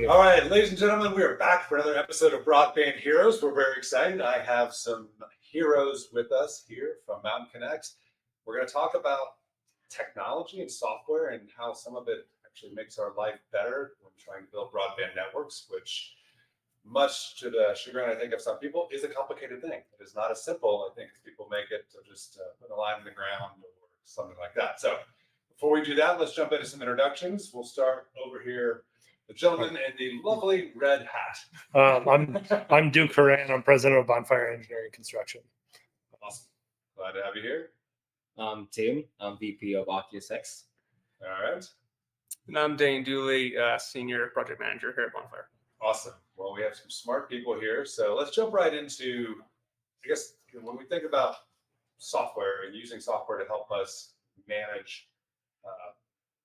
All right, ladies and gentlemen, we are back for another episode of Broadband Heroes. We're very excited. I have some heroes with us here from Mountain Connect. We're going to talk about technology and software and how some of it actually makes our life better when trying to build broadband networks, which, much to the chagrin, I think, of some people, is a complicated thing. It is not as simple, I think, as people make it to just put a line in the ground or something like that. So before we do that, let's jump into some introductions. We'll start over here. The gentleman in the lovely red hat. I'm Duke Horan. I'm president of Bonfire Engineering Construction. Awesome. Glad to have you here. I'm Tim. I'm VP of Ociusx. All right. And I'm Dane Dooley, senior project manager here at Bonfire. Awesome. Well, we have some smart people here. So let's jump right into, I guess, when we think about software and using software to help us manage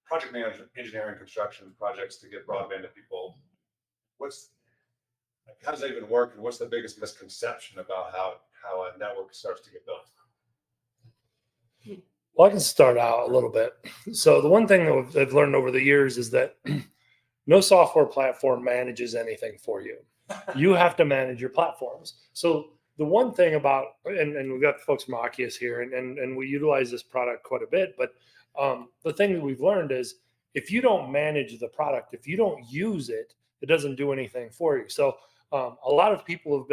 project management, engineering, construction projects to get broadband to people, how does that even work, and what's the biggest misconception about how a network starts to get built? Well, I can start out a little bit. So the one thing that I've learned over the years is that no software platform manages anything for you. You have to manage your platforms. So the one thing about, and we've got the folks from Ocius here, and we utilize this product quite a bit, but the thing that we've learned is if you don't manage the product, if you don't use it, it doesn't do anything for you. So a lot of people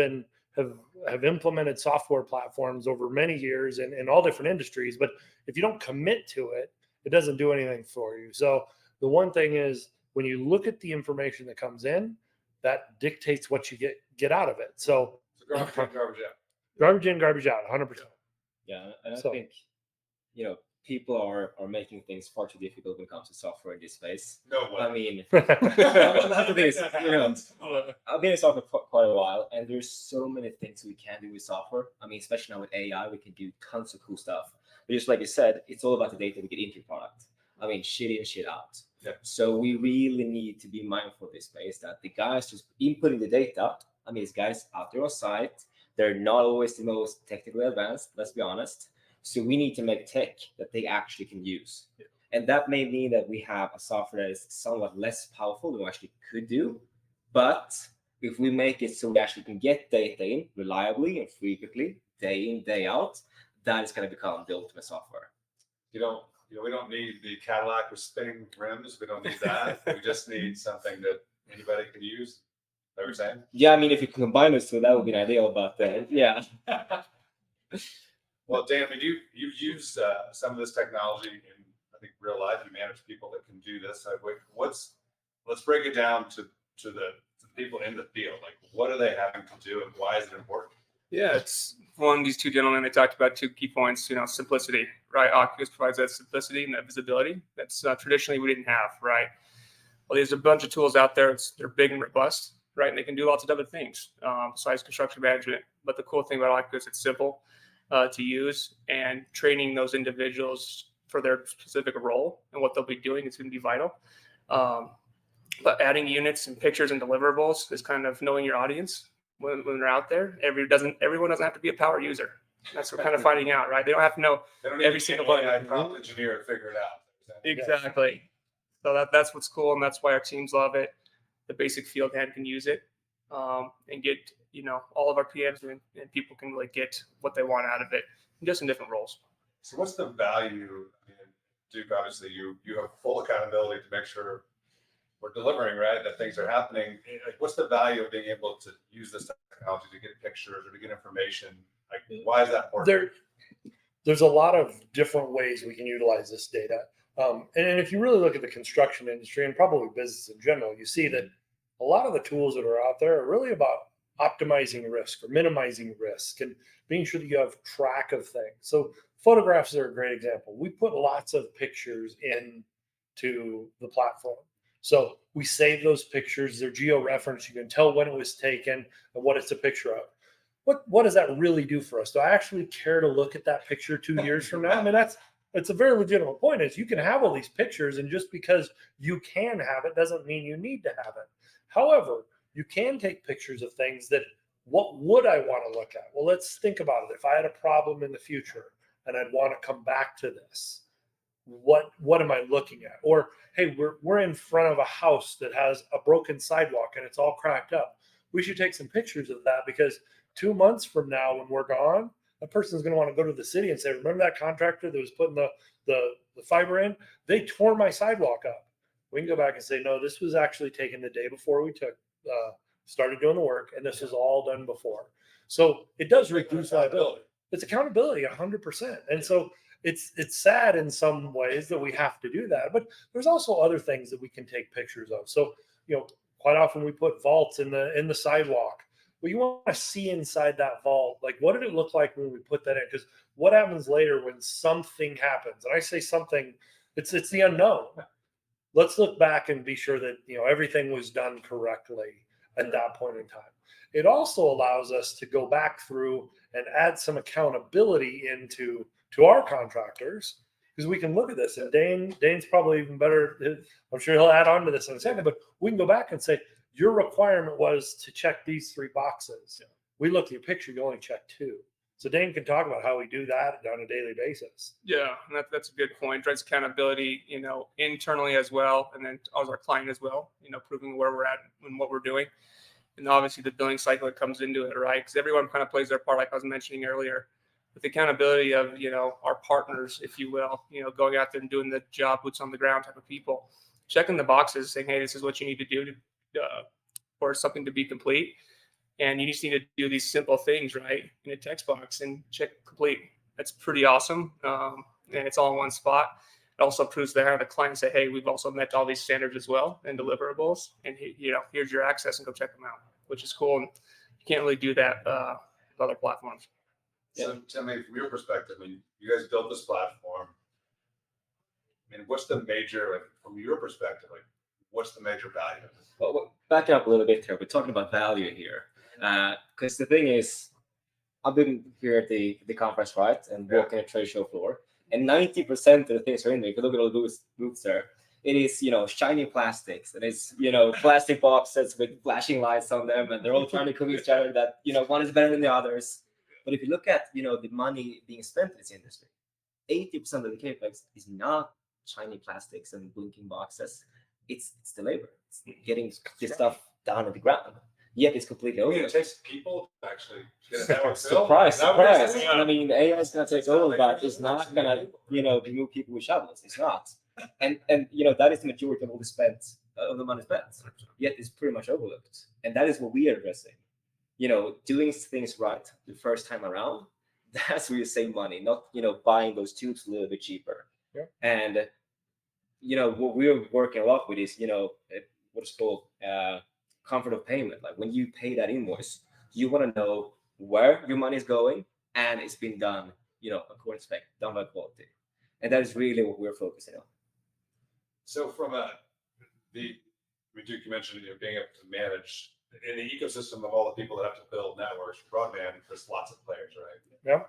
have implemented software platforms over many years in all different industries, but if you don't commit to it, it doesn't do anything for you. So the one thing is when you look at the information that comes in, that dictates what you get out of it. So garbage in, garbage out. Garbage in, garbage out, 100%. Yeah, and I think, people are making things far too difficult when it comes to software in this space. No way. I mean, I've been in software for quite a while, and there's so many things we can do with software. I mean, especially now with AI, we can do tons of cool stuff. But just like you said, it's all about the data we get into your product. I mean, shit in, shit out. Yeah. So we really need to be mindful of this space, that the guys just inputting the data, I mean, these guys out there on site, they're not always the most technically advanced, let's be honest. So we need to make tech that they actually can use. Yeah. And that may mean that we have a software that is somewhat less powerful than we actually could do. But if we make it so we actually can get data in reliably and frequently, day in, day out, that is going to become the ultimate software. We don't need the Cadillac with spinning rims. We don't need that. We just need something that anybody can use. Is that what you're saying? Yeah, I mean, if you can combine those two, that would be an ideal, but yeah. Well, Dan, I mean, you've used some of this technology in, I think, real life. You manage people that can do this. Let's break it down to the people in the field. Like, what are they having to do, and why is it important? Yeah, it's one, these two gentlemen, they talked about two key points, simplicity, right? Ocius provides that simplicity and that visibility that's traditionally we didn't have, right? Well, there's a bunch of tools out there. They're big and robust, right? And they can do lots of other things, besides construction management. But the cool thing about Ocius, it's simple to use, and training those individuals for their specific role and what they'll be doing is going to be vital. But adding units and pictures and deliverables is kind of knowing your audience when they're out there. Everyone doesn't have to be a power user. That's what we're kind of finding out, right? They don't have to know every single one. I prompt engineer to figure it out. Exactly. So that's what's cool, and that's why our teams love it. The basic field hand can use it and get all of our PMs and people can really get what they want out of it, just in different roles. So what's the value? I mean, Duke, obviously you have full accountability to make sure we're delivering, right? That things are happening. Like, what's the value of being able to use this technology to get pictures or to get information? Like, why is that important? There's a lot of different ways we can utilize this data. And if you really look at the construction industry and probably business in general, you see that a lot of the tools that are out there are really about optimizing risk or minimizing risk and being sure that you have track of things. So photographs are a great example. We put lots of pictures into the platform. So we save those pictures. They're geo-referenced. You can tell when it was taken and what it's a picture of. What does that really do for us? Do I actually care to look at that picture 2 years from now? I mean, it's a very legitimate point. Is you can have all these pictures, and just because you can have it doesn't mean you need to have it. However, you can take pictures of things that, what would I want to look at? Well, let's think about it. If I had a problem in the future and I'd want to come back to this, what am I looking at? Or, hey, we're in front of a house that has a broken sidewalk and it's all cracked up. We should take some pictures of that, because 2 months from now, when we're gone, a person's going to want to go to the city and say, remember that contractor that was putting the fiber in? They tore my sidewalk up. We can go back and say, no, this was actually taken the day before we started doing the work, and this was all done before. So it does reduce liability. It's accountability 100%. And so it's sad in some ways that we have to do that, but there's also other things that we can take pictures of. So, quite often we put vaults in the sidewalk. Well, you want to see inside that vault. Like, what did it look like when we put that in? Because what happens later when something happens? And I say something, it's the unknown. Let's look back and be sure that everything was done correctly at that point in time. It also allows us to go back through and add some accountability into our contractors, because we can look at this, and Dane's probably even better. I'm sure he'll add on to this in a second, but we can go back and say, your requirement was to check these 3 boxes. Yeah. We looked at your picture, you only checked 2. So Dane can talk about how we do that on a daily basis. Yeah, and that's a good point. Drives accountability, internally as well, and then as our client as well, proving where we're at and what we're doing. And obviously the billing cycle that comes into it, right? Because everyone kind of plays their part, like I was mentioning earlier. With the accountability of, our partners, if you will, going out there and doing the job, boots on the ground type of people, checking the boxes, saying, hey, this is what you need to do for something to be complete. And you just need to do these simple things, right, in a text box and check complete. That's pretty awesome. And it's all in one spot. It also proves that the client say, hey, we've also met all these standards as well and deliverables. And, here's your access and go check them out, which is cool. And you can't really do that with other platforms. So tell me, from your perspective, you guys built this platform. What's the major, from your perspective, what's the major value of this? Well, backing up a little bit here, we're talking about value here. Because the thing is, I've been here at the conference, right, and walking a trade show floor, and 90% of the things are in there. If you look at all the booths there, it is, shiny plastics, and it's, plastic boxes with flashing lights on them, and they're all trying to convince each other that, one is better than the others. But if you look at, the money being spent in this industry, 80% of the capex is not shiny plastics and blinking boxes. It's the labor. It's getting this stuff down on the ground. Yet it's completely over. It takes people to actually get a network built. Surprise. AI is going to take over, but it's not going to, remove people with shovels. It's not. And that is the majority of all the money spent. Yet it's pretty much overlooked. And that is what we are addressing. Doing things right the first time around, that's where you save money, not, buying those tubes a little bit cheaper. Yeah. And, what we're working a lot with is, what's called comfort of payment. Like when you pay that invoice, you want to know where your money is going, and it's been done, according to spec, done by quality. And that is really what we're focusing on. So from Duke, you mentioned being able to manage in the ecosystem of all the people that have to build networks for broadband. There's lots of players, right? Yeah.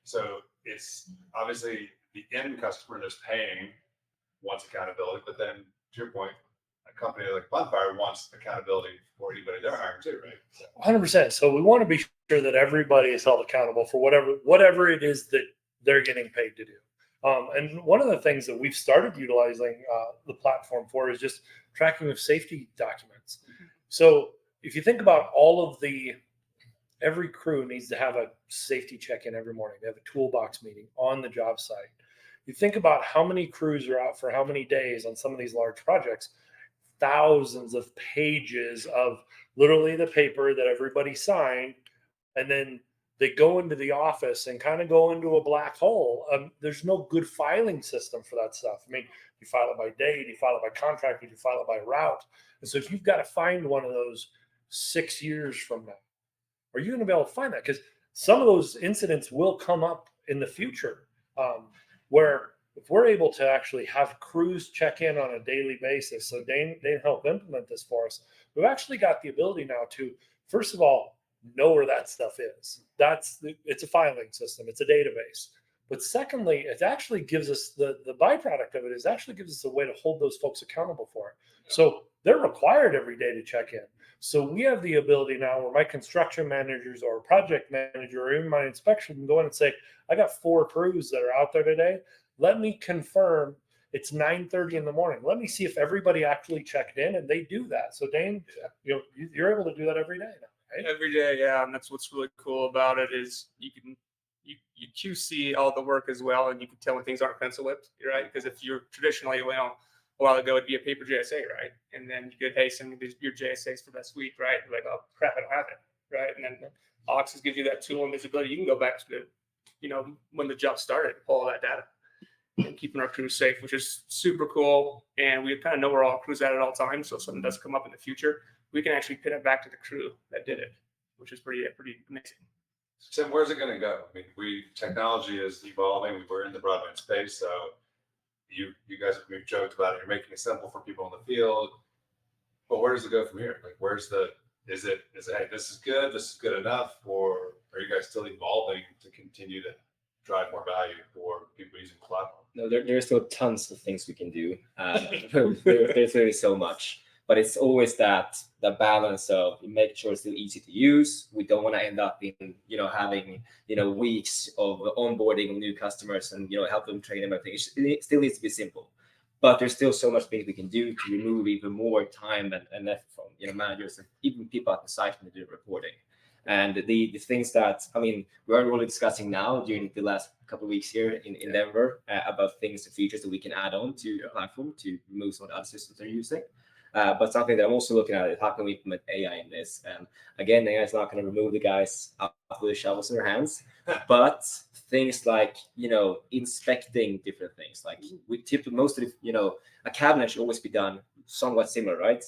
So it's obviously the end customer that's paying wants accountability, but then to your point, a company like Bonfire wants accountability for anybody they're hiring too, right? 100%. So we want to be sure that everybody is held accountable for whatever it is that they're getting paid to do. And one of the things that we've started utilizing the platform for is just tracking of safety documents. So if you think about every crew needs to have a safety check-in every morning. They have a toolbox meeting on the job site. You think about how many crews are out for how many days on some of these large projects, thousands of pages of literally the paper that everybody signed, and then they go into the office and kind of go into a black hole. There's no good filing system for that stuff. You file it by date, you file it by contract, you file it by route. And so if you've got to find one of those 6 years from now, are you going to be able to find that? Because some of those incidents will come up in the future, where if we're able to actually have crews check in on a daily basis, so Dane helped implement this for us. We've actually got the ability now to, first of all, know where that stuff is. It's a filing system. It's a database. But secondly, it actually gives us the byproduct of it is actually gives us a way to hold those folks accountable for it. So they're required every day to check in. So we have the ability now where my construction managers or project manager or even my inspection can go in and say, I got 4 crews that are out there today. Let me confirm it's 9:30 in the morning. Let me see if everybody actually checked in, and they do that. So Dane, you're able to do that every day now, right? Every day, yeah, and that's what's really cool about it is you QC all the work as well, and you can tell when things aren't pencil whipped, right? Because if you're traditionally, a while ago it'd be a paper JSA, right? And then you could, hey, send me your JSAs for this week, right? You're like, oh crap, I don't have it, right? And then Ocius gives you that tool and visibility. You can go back to when the job started, pull all that data, and keeping our crews safe, which is super cool. And we kind of know where all crews at all times. So if something does come up in the future, we can actually pin it back to the crew that did it, which is pretty amazing. Tim, where's it going to go? I mean, technology is evolving. We're in the broadband space, so you guys have joked about it. You're making it simple for people in the field, but where does it go from here? Like, is it hey, this is good enough, or are you guys still evolving to continue to drive more value for people using the platform? No, there's still tons of things we can do. There's really so much. But it's always that balance of making sure it's still easy to use. We don't want to end up in having weeks of onboarding new customers and help them train them. Everything it still needs to be simple, but there's still so much things we can do to remove even more time and effort from managers and even people at the site when they do reporting. And the things that we're already discussing now during the last couple of weeks here in Denver about things and features that we can add on to the platform to remove some of the other systems they're using. But something that I'm also looking at is how can we implement AI in this? And again, AI is not going to remove the guys out with the shovels in their hands, but things like inspecting different things. Like most of a cabinet should always be done somewhat similar, right?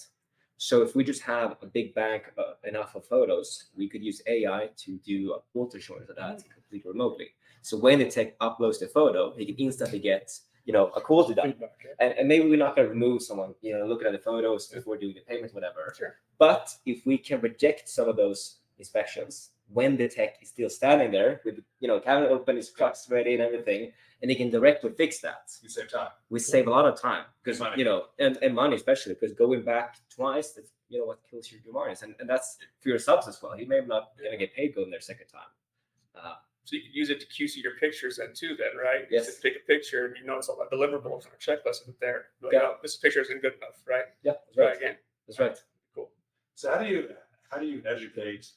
So if we just have a big bank enough of photos, we could use AI to do a quality assurance of that completely remotely. So when the tech uploads the photo, he can instantly get a quality done. And maybe we're not going to remove someone, looking at the photos before doing the payment, whatever. Sure. But if we can reject some of those inspections when the tech is still standing there with, cabinet open, his truck's ready and everything, and he can directly fix that. You save time. We save a lot of time because, Money. and money, especially because going back twice, that's, what kills your margins. And that's for your subs as well. You may not going to get paid going there second time. So you can use it to QC your pictures then, right? Yes. Just take a picture and you notice all the deliverables and checklist is there. Like, Yeah. this picture isn't good enough, right? Yeah, that's Try right. again. That's right. Cool. So how do you educate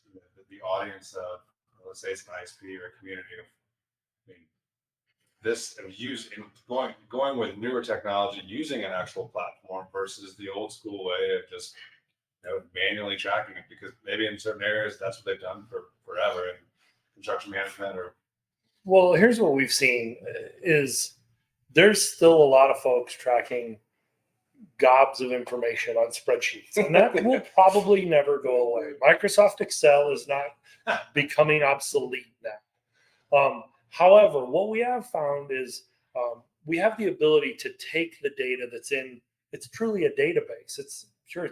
the audience of, let's say it's an ISP or a community of, this and going with newer technology, using an actual platform versus the old school way of just manually tracking it, because maybe in certain areas that's what they've done for forever in construction management or. Well, here's what we've seen is there's still a lot of folks tracking gobs of information on spreadsheets, and that will probably never go away. Microsoft Excel is not becoming obsolete now. However, what we have found is we have the ability to take the data it's truly a database. It's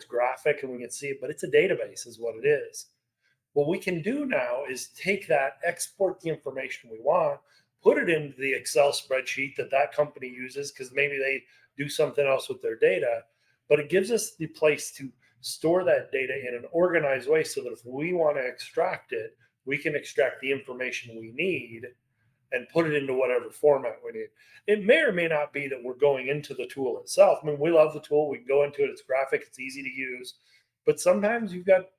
graphic and we can see it, but it's a database is what it is. What we can do now is take that, export the information we want, put it into the Excel spreadsheet that company uses because maybe they do something else with their data, but it gives us the place to store that data in an organized way so that if we want to extract it, we can extract the information we need and put it into whatever format we need. It may or may not be that we're going into the tool itself. We love the tool. We can go into it. It's graphic. It's easy to use. But sometimes you've got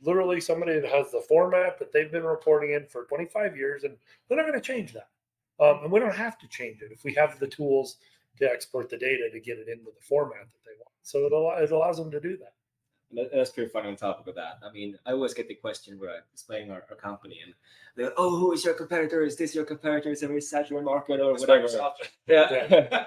literally somebody that has the format that they've been reporting in for 25 years, and they're not going to change that. And we don't have to change it if we have the tools to export the data to get it into the format that they want. So it allows them to do that. That's pretty funny on topic of that. I always get the question where I'm explaining our company and they're like, oh, who is your competitor? Is this your competitor? Is it a saturated market or whatever? Yeah.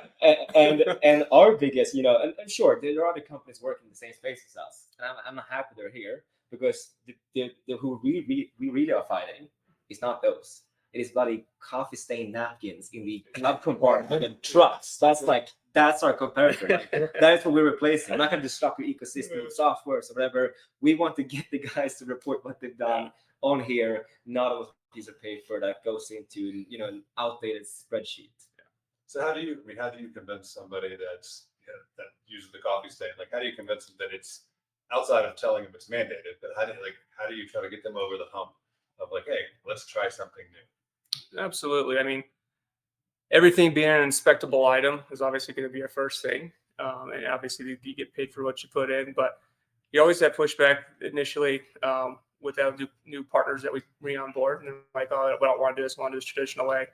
and our biggest, and sure, there are other companies working in the same space as us. And I'm not happy they're here because the who we really are fighting is not those. It is bloody coffee stained napkins in the glove compartment and trucks. That's our competitor. That's what we're replacing. I'm not going to disrupt your ecosystem of software or whatever. We want to get the guys to report what they've done on here, not on a piece of paper that goes into an outdated spreadsheet. So how do you convince somebody that uses the coffee stain? Like, how do you convince them that it's outside of telling them it's mandated? But how do you try to get them over the hump of like, hey, let's try something new? Absolutely. everything being an inspectable item is obviously going to be our first thing. And obviously you get paid for what you put in, but you always have pushback initially without new partners that we bring on board. And they're like, oh, I don't want to do this, I want to do this traditional way.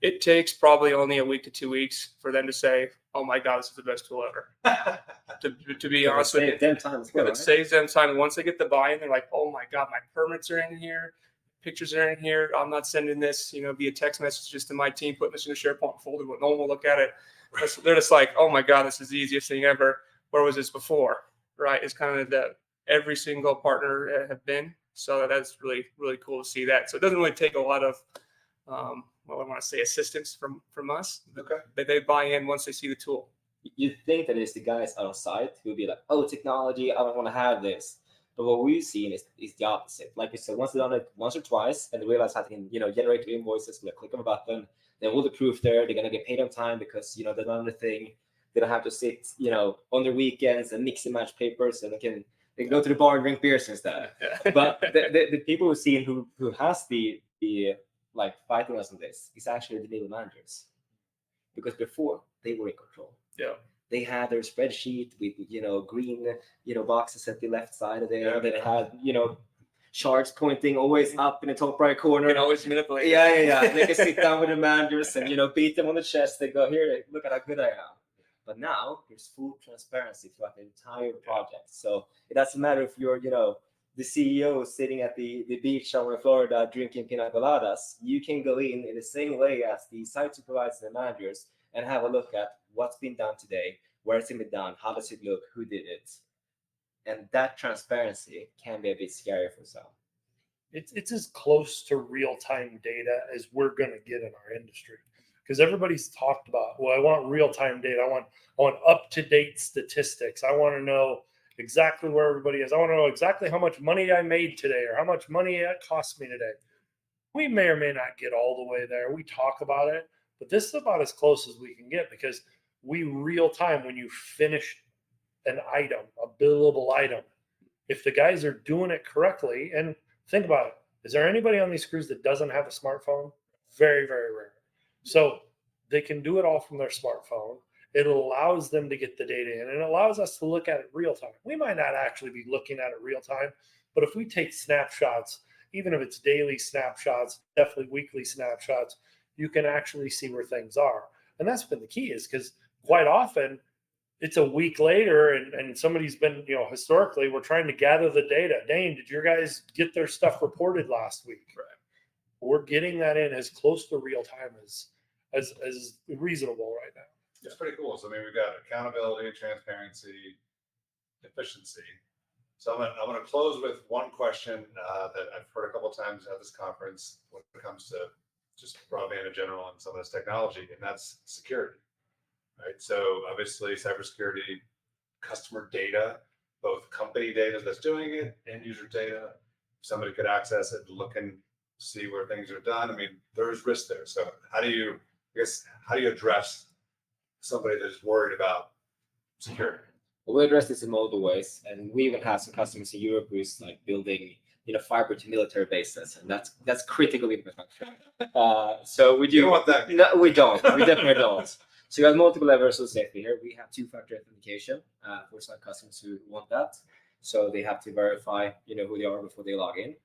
It takes probably only a week to 2 weeks for them to say, oh my God, this is the best tool ever. to be honest with you. Them time as well, It right? saves them time. And once they get the buy-in, they're like, oh my God, my permits are in here. Pictures are in here. I'm not sending this, via text message just to my team, putting this in a SharePoint folder, but no one will look at it. They're just like, oh my God, this is the easiest thing ever. Where was this before? Right? It's kind of the every single partner have been. So that's really, really cool to see that. So it doesn't really take a lot of, I want to say assistance from us. Okay. They buy in once they see the tool. You'd think that it's the guys outside who would be like, oh, technology, I don't want to have this. But what we've seen is the opposite. Like you said, once they've done it once or twice and they realize how they can, generate the invoices with a click of a button, then all the proof there, they're going to get paid on time because, they're done the thing. They don't have to sit, on their weekends and mix and match papers, and they can go to the bar and drink beers instead. But the people we've seen who has the like fighting us on this is actually the middle managers. Because before they were in control. Yeah. They had their spreadsheet with, green, boxes at the left side of there. Yeah. They had, charts pointing always up in the top right corner. You can always manipulate. Yeah. They can sit down with the managers and, beat them on the chest. They go, here, look at how good I am. But now there's full transparency throughout the entire project. So it doesn't matter if you're, the CEO sitting at the beach somewhere in Florida drinking pina coladas. You can go in the same way as the site supervisors and managers and have a look at what's been done today, where it's been done, how does it look, who did it. And that transparency can be a bit scary for some. It's as close to real-time data as we're going to get in our industry, because everybody's talked about, well, I want real-time data. I want up-to-date statistics. I want to know exactly where everybody is. I want to know exactly how much money I made today or how much money it cost me today. We may or may not get all the way there. We talk about it, but this is about as close as we can get, because we real time, when you finish an item, a billable item, if the guys are doing it correctly, and think about it, is there anybody on these crews that doesn't have a smartphone? Very, very rare. So they can do it all from their smartphone. It allows them to get the data in, and it allows us to look at it real time. We might not actually be looking at it real time, but if we take snapshots, even if it's daily snapshots, definitely weekly snapshots, you can actually see where things are. And that's been the key, is because quite often it's a week later and somebody's been, historically, we're trying to gather the data. Dane, did your guys get their stuff reported last week? Right. We're getting that in as close to real time as reasonable right now. It's pretty cool. So we've got accountability, transparency, efficiency. So I'm gonna close with one question that I've heard a couple of times at this conference when it comes to just broadband in general and some of this technology, and that's security. Right. So obviously cybersecurity, customer data, both company data that's doing it, end user data. Somebody could access it, look and see where things are done. There's risk there. So how do you address somebody that's worried about security? Well, we address this in multiple ways, and we even have some customers in Europe who's like building, fiber to military bases, and that's critical infrastructure. So we do. You don't want that. No, we don't. We definitely don't. So you have multiple levels of safety here. We have two-factor authentication for some customers who want that. So they have to verify, who they are before they log in.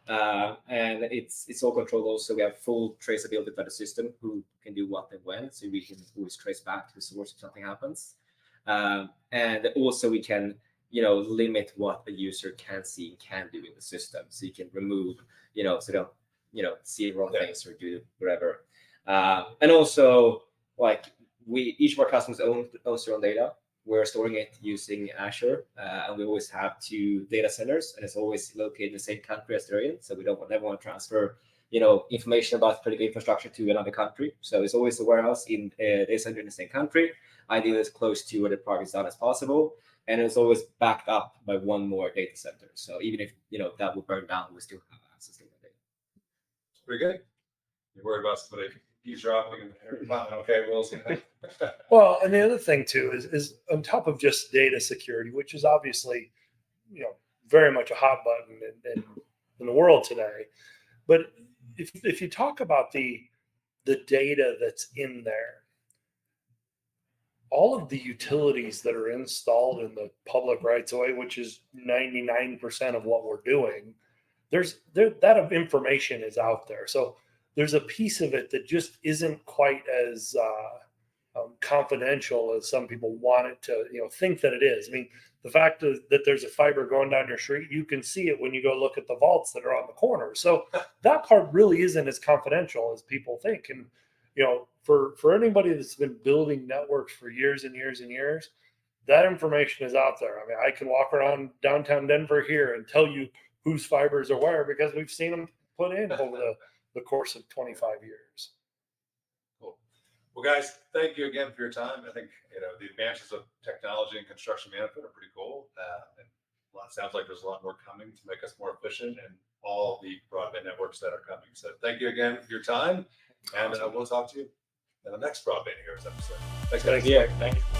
And it's all controlled also. We have full traceability by the system, who can do what and when, so we can always trace back to the source if something happens. And also we can, limit what a user can see and can do in the system. So you can remove, so they don't, see wrong things or do whatever. And also, like, each of our customers owns their own data. We're storing it using Azure, and we always have 2 data centers, and it's always located in the same country as they're in. So we never want to transfer, information about critical infrastructure to another country. So it's always a warehouse in a data center in the same country, ideally as close to where the project is done as possible, and it's always backed up by one more data center. So even if that will burn down, we still have access to that data. Pretty good. You're worried about somebody eavesdropping and okay, we'll see. Well, and the other thing too is on top of just data security, which is obviously, very much a hot button in the world today. But if you talk about the the data that's in there. All of the utilities that are installed in the public rights of way, which is 99% of what we're doing, that information is out there. So there's a piece of it that just isn't quite as confidential as some people want it to, think that it is. I mean, the fact that there's a fiber going down your street, you can see it when you go look at the vaults that are on the corner. So that part really isn't as confidential as people think. And for anybody that's been building networks for years and years and years, that information is out there. I mean, I can walk around downtown Denver here and tell you whose fibers are where because we've seen them put in over the course of 25 years. Cool. Well, guys, thank you again for your time. I think the advances of technology and construction management are pretty cool. And it sounds like there's a lot more coming to make us more efficient and all the broadband networks that are coming. So thank you again for your time, and we'll talk to you in the next Broadband Heroes episode. Thanks, guys. Yeah, thank you.